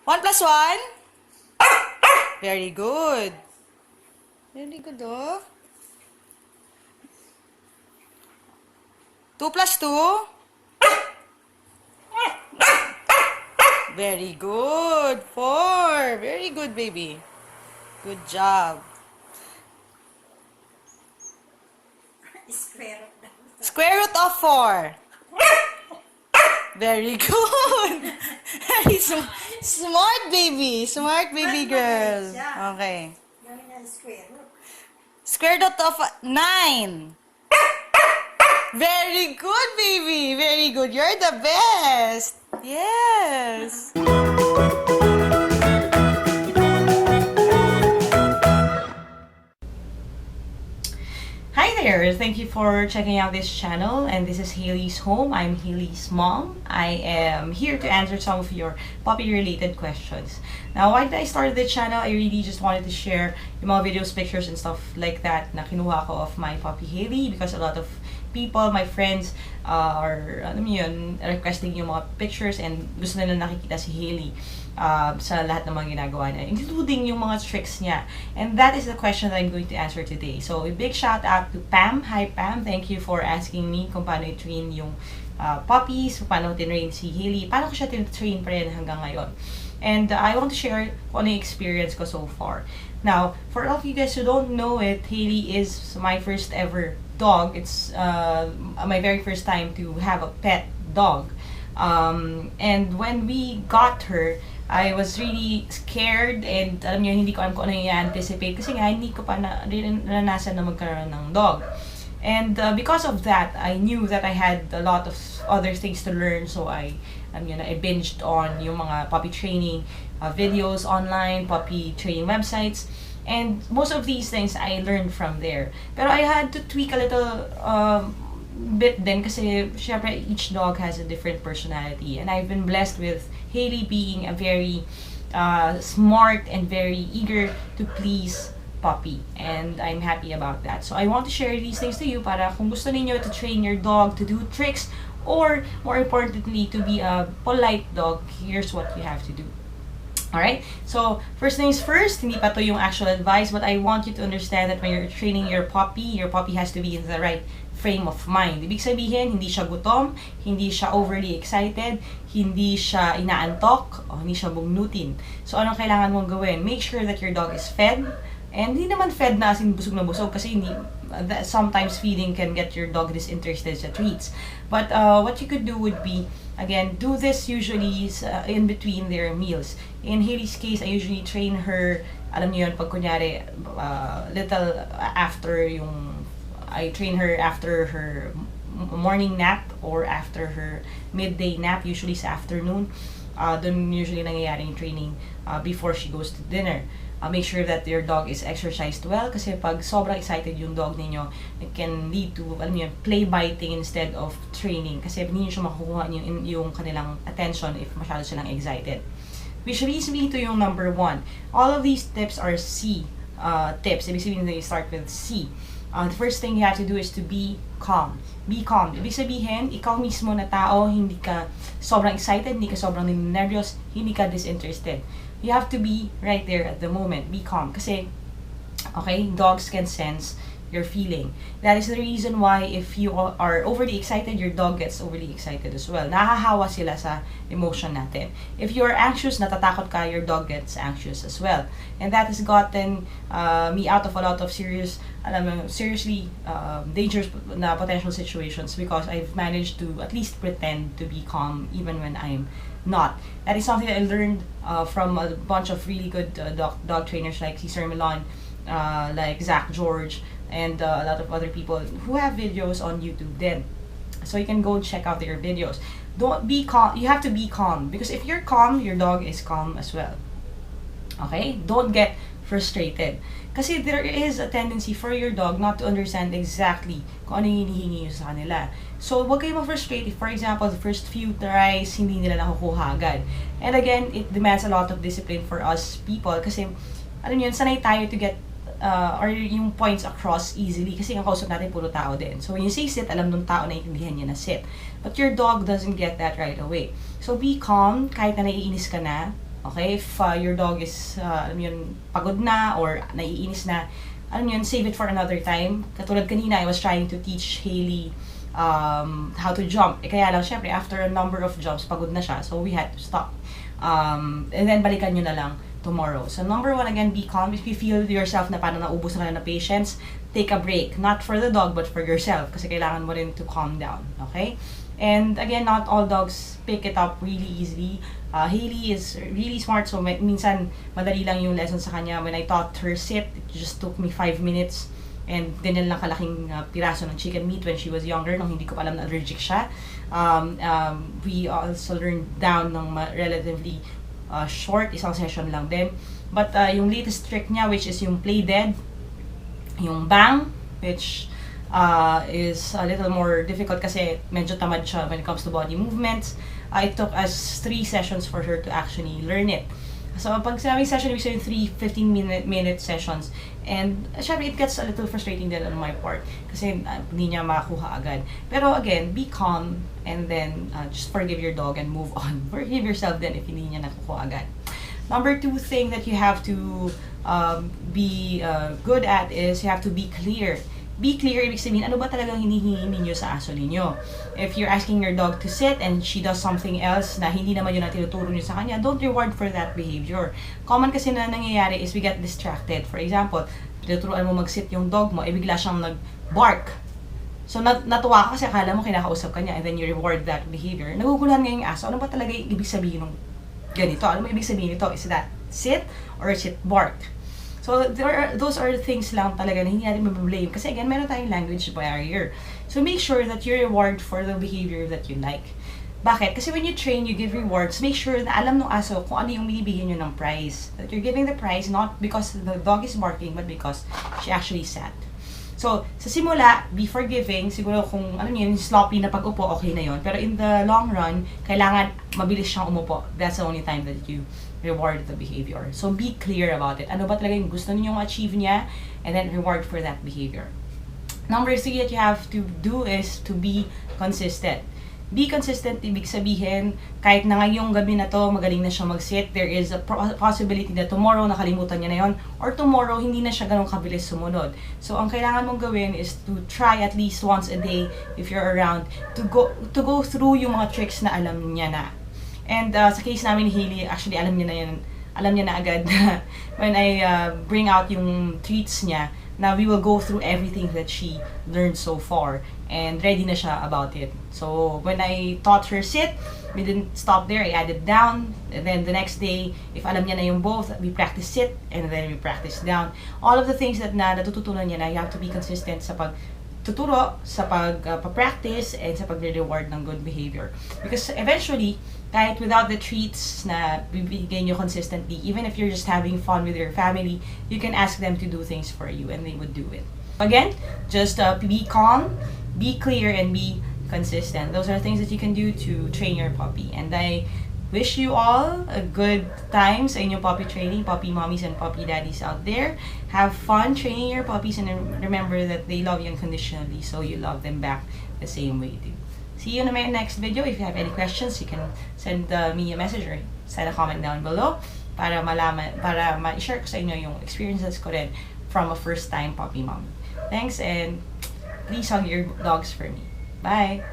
1 plus 1? Very good. Very good, oh. 2 plus 2? Very good. 4. Very good, baby. Good job. Square root of 4. Very good. Very smart, baby. Smart, baby girl. Okay. Square root of 9. Very good, baby. Very good. You're the best. Yes. Hi there! Thank you for checking out this channel, and this is Haley's Home. I'm Haley's mom. I am here to answer some of your puppy-related questions. Now, why did I start this channel? I really just wanted to share yung mga videos, pictures, and stuff like that na kinuha ko of my puppy Haley because a lot of people, my friends, are requesting yung mga pictures and gusto nila nakikita si Haley sa lahat ng mga ginagawa niya, including yung mga tricks niya. And that is the question that I'm going to answer today. So, a big shout out to Pam. Hi Pam, thank you for asking me kung paano i-train yung puppies, paano tinrain si Haley, paano ko siya tin-train pa rin hanggang ngayon. And I want to share kung ano yung experience ko so far. Now, for all of you guys who don't know it, Haley is my first ever dog. It's my very first time to have a pet dog. And when we got her, I was really scared and alam niyo, hindi ko alam kung ano yung anticipate kasi nga hindi ko pa naranasan na magkaroon ng dog. And because of that, I knew that I had a lot of other things to learn, so I binged on yung mga puppy training videos online, puppy training websites, and most of these things I learned from there. Pero I had to tweak a little bit din kasi syempre each dog has a different personality, and I've been blessed with Haley being a very smart and very eager to please puppy, and I'm happy about that. So I want to share these things to you para kung gusto niyo to train your dog to do tricks, or more importantly to be a polite dog, here's what you have to do. Alright? So, first things first, hindi pa to yung actual advice, but I want you to understand that when you're training your puppy has to be in the right frame of mind. Ibig sabihin, hindi siya gutom, hindi siya overly excited, hindi siya inaantok, o hindi siya bugnutin. So, anong kailangan mong gawin? Make sure that your dog is fed, and hindi naman fed na as in busog na busog kasi hindi, sometimes feeding can get your dog disinterested sa treats. But what you could do would be, again, do this usually in between their meals. In Haley's case, I usually train her, alam niyo yun, pag kunyari, little after I train her after her morning nap or after her midday nap, usually sa afternoon. Doon usually nangyayari yung training before she goes to dinner. Make sure that your dog is exercised well kasi pag sobrang excited yung dog ninyo, it can lead to play biting instead of training kasi hindi nyo siya makukuha yung kanilang attention if masyado silang excited. Which leads me to yung number 1. All of these tips are C tips. Ibig sabihin they start with C. The first thing you have to do is to be calm. Be calm. Ibig sabihin, ikaw mismo na tao, hindi ka sobrang excited, hindi ka sobrang nervous, hindi ka disinterested. You have to be right there at the moment. Be calm. Kasi, okay, dogs can sense your feeling. That is the reason why if you are overly excited, your dog gets overly excited as well. Nahahawa sila sa emotion natin. If you are anxious, natatakot ka, your dog gets anxious as well. And that has gotten me out of a lot of seriously dangerous na potential situations because I've managed to at least pretend to be calm even when I'm not. That is something that I learned from a bunch of really good dog trainers like Cesar Milan, like Zach George, and a lot of other people who have videos on YouTube then. So you can go check out their videos. Don't be calm. You have to be calm because if you're calm, your dog is calm as well. Okay? Don't get frustrated. Kasi there is a tendency for your dog not to understand exactly kung ano yung hinihingi nyo sa kanila. So, huwag kayo ma-frustrate if, for example, the first few tries, hindi nila nakukuha agad. And again, it demands a lot of discipline for us people kasi, alam nyo yun, sanay tayo to get or yung points across easily kasi ang kausap natin puro tao din. So, when you say sit, alam nung tao na intindihan niya na sit. But your dog doesn't get that right away. So, be calm kahit na naiinis ka na. Okay? If your dog is, alam yun, pagod na or naiinis na, alam yun, save it for another time. Katulad kanina, I was trying to teach Hailey how to jump. Kaya lang, syempre, after a number of jumps, pagod na siya. So, we had to stop. And then, balikan nyo na lang tomorrow. So, number one, again, be calm. If you feel yourself na parang naubos na patience, take a break. Not for the dog, but for yourself. Kasi kailangan mo rin to calm down. Okay? And again, not all dogs pick it up really easily. Hailey is really smart, so minsan madali lang yung lesson sa kanya. When I taught her sit, it just took me 5 minutes. And dinala lang kalaking piraso ng chicken meat when she was younger, nung hindi ko pa alam na allergic siya. We also learned down ng relatively short, isang session lang din. But yung latest trick niya, which is yung play dead, yung bang, which is a little more difficult kasi medyo tamad siya when it comes to body movements. It took us 3 sessions for her to actually learn it. So, pag sinabing session, ibig sabihin 3 15-minute sessions. And, syempre, it gets a little frustrating din on my part. Kasi, hindi niya makakuha agad. Pero, again, be calm. And then, just forgive your dog and move on. Forgive yourself din if hindi niya nakukuha agad. Number 2 thing that you have to be good at is you have to be clear. Be clear, ibig sabihin, ano ba talagang hinihingi ninyo sa aso ninyo? If you're asking your dog to sit and she does something else na hindi naman yun ang tinuturo nyo sa kanya, don't reward for that behavior. Common kasi na nangyayari is we get distracted. For example, tinuturuan mo mag-sit yung dog mo, bigla siyang nag-bark. So, natuwa ka kasi akala mo kinakausap ka niya and then you reward that behavior. Naguguluhan nga yung aso, ano ba talaga yung ibig sabihin ng ganito? Ano ba ibig sabihin nito? Is that sit or sit bark? So, those are the things lang talaga na hindi natin mablame. Kasi again, meron tayong language barrier. So, make sure that you reward for the behavior that you like. Bakit? Kasi when you train, you give rewards, make sure na alam ng aso kung ano yung binibigyan nyo ng prize. That you're giving the prize not because the dog is barking, but because she actually sat. So, sa simula, be forgiving. Siguro kung ano yun, sloppy na pag-upo, okay na yun. Pero in the long run, kailangan mabilis siyang umupo. That's the only time that you reward the behavior. So, be clear about it. Ano ba talaga yung gusto ninyong achieve niya? And then, reward for that behavior. Number 3 that you have to do is to be consistent. Be consistent, ibig sabihin, kahit na ngayong gabi na to, magaling na siya mag-sit, there is a possibility that tomorrow nakalimutan niya na yon, or tomorrow hindi na siya ganun kabilis sumunod. So, ang kailangan mong gawin is to try at least once a day, if you're around, to go through yung mga tricks na alam niya na. And sa case namin ni Hailey, actually alam niya na yan, alam niya na agad when I bring out yung treats niya, na we will go through everything that she learned so far and ready na siya about it. So when I taught her sit, we didn't stop there, I added down, and then the next day, if alam niya na yung both, we practice sit and then we practice down. All of the things that natututunan niya na, you have to be consistent sa pagtuturo, sa pag-practice, and sa pag-reward ng good behavior. Because eventually, kahit without the treats na bibigyan nyo consistently, even if you're just having fun with your family, you can ask them to do things for you and they would do it. Again, just be calm, be clear, and be consistent. Those are things that you can do to train your puppy. And I wish you all a good time sa inyong puppy training, puppy mommies and puppy daddies out there. Have fun training your puppies and remember that they love you unconditionally, so you love them back the same way too. See you in my next video. If you have any questions, you can send me a message or send a comment down below para ma-share ko sa inyo yung experiences ko rin from a first-time puppy mom. Thanks, and please hug your dogs for me. Bye!